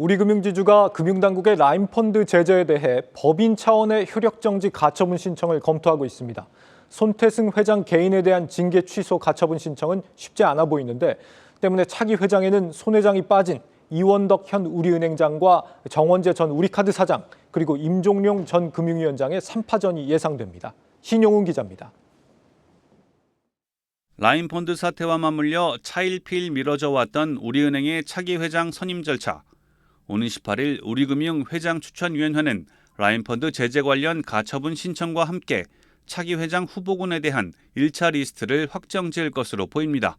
우리금융지주가 금융당국의 라인펀드 제재에 대해 법인 차원의 효력정지 가처분 신청을 검토하고 있습니다. 손태승 회장 개인에 대한 징계 취소 가처분 신청은 쉽지 않아 보이는데 때문에 차기 회장에는 손 회장이 빠진 이원덕 현 우리은행장과 정원재 전 우리카드 사장 그리고 임종룡 전 금융위원장의 3파전이 예상됩니다. 신용훈 기자입니다. 라인펀드 사태와 맞물려 차일피일 미뤄져 왔던 우리은행의 차기 회장 선임 절차. 오는 18일 우리금융 회장추천위원회는 라인펀드 제재 관련 가처분 신청과 함께 차기 회장 후보군에 대한 1차 리스트를 확정지을 것으로 보입니다.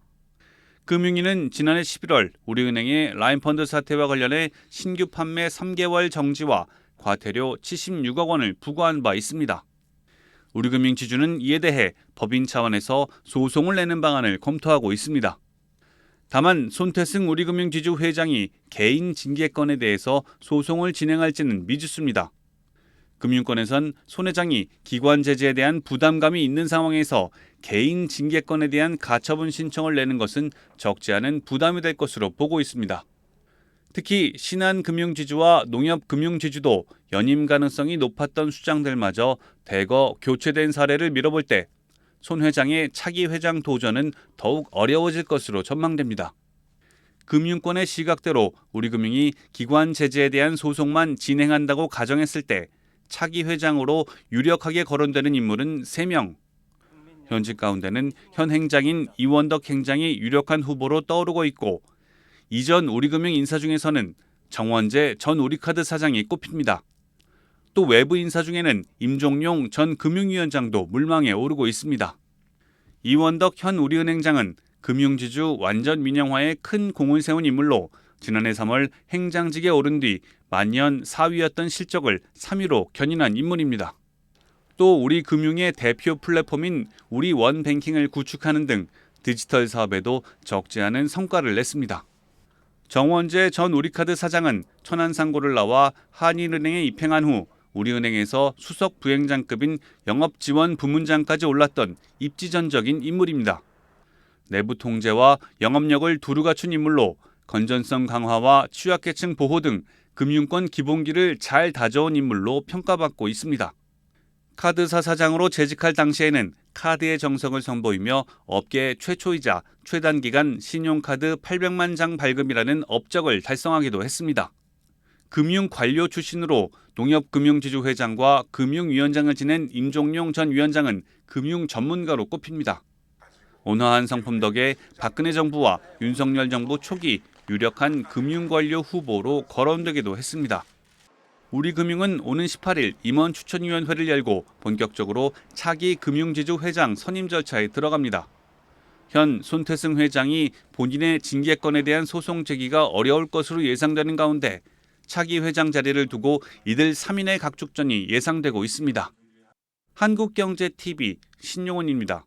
금융위는 지난해 11월 우리은행의 라인펀드 사태와 관련해 신규 판매 3개월 정지와 과태료 76억 원을 부과한 바 있습니다. 우리금융지주는 이에 대해 법인 차원에서 소송을 내는 방안을 검토하고 있습니다. 다만 손태승 우리금융지주 회장이 개인 징계건에 대해서 소송을 진행할지는 미지수입니다. 금융권에선 손 회장이 기관 제재에 대한 부담감이 있는 상황에서 개인 징계건에 대한 가처분 신청을 내는 것은 적지 않은 부담이 될 것으로 보고 있습니다. 특히 신한금융지주와 농협금융지주도 연임 가능성이 높았던 수장들마저 대거 교체된 사례를 미뤄볼 때 손 회장의 차기 회장 도전은 더욱 어려워질 것으로 전망됩니다. 금융권의 시각대로 우리금융이 기관 제재에 대한 소송만 진행한다고 가정했을 때 차기 회장으로 유력하게 거론되는 인물은 3명. 현직 가운데는 현 행장인 이원덕 행장이 유력한 후보로 떠오르고 있고 이전 우리금융 인사 중에서는 정원재 전 우리카드 사장이 꼽힙니다. 또 외부 인사 중에는 임종룡 전 금융위원장도 물망에 오르고 있습니다. 이원덕 현 우리은행장은 금융지주 완전 민영화에 큰 공을 세운 인물로 지난해 3월 행장직에 오른 뒤 만년 4위였던 실적을 3위로 견인한 인물입니다. 또 우리금융의 대표 플랫폼인 우리원뱅킹을 구축하는 등 디지털 사업에도 적지 않은 성과를 냈습니다. 정원재 전 우리카드 사장은 천안상고를 나와 한일은행에 입행한 후 우리은행에서 수석 부행장급인 영업지원 부문장까지 올랐던 입지전적인 인물입니다. 내부 통제와 영업력을 두루 갖춘 인물로 건전성 강화와 취약계층 보호 등 금융권 기본기를 잘 다져온 인물로 평가받고 있습니다. 카드사 사장으로 재직할 당시에는 카드의 정석을 선보이며 업계 최초이자 최단기간 신용카드 800만 장 발급이라는 업적을 달성하기도 했습니다. 금융관료 출신으로 농협금융지주 회장과 금융위원장을 지낸 임종룡 전 위원장은 금융 전문가로 꼽힙니다. 온화한 성품 덕에 박근혜 정부와 윤석열 정부 초기 유력한 금융관료 후보로 거론되기도 했습니다. 우리금융은 오는 18일 임원추천위원회를 열고 본격적으로 차기 금융지주 회장 선임 절차에 들어갑니다. 현 손태승 회장이 본인의 징계건에 대한 소송 제기가 어려울 것으로 예상되는 가운데 차기 회장 자리를 두고 이들 3인의 각축전이 예상되고 있습니다. 한국경제TV 신용훈입니다.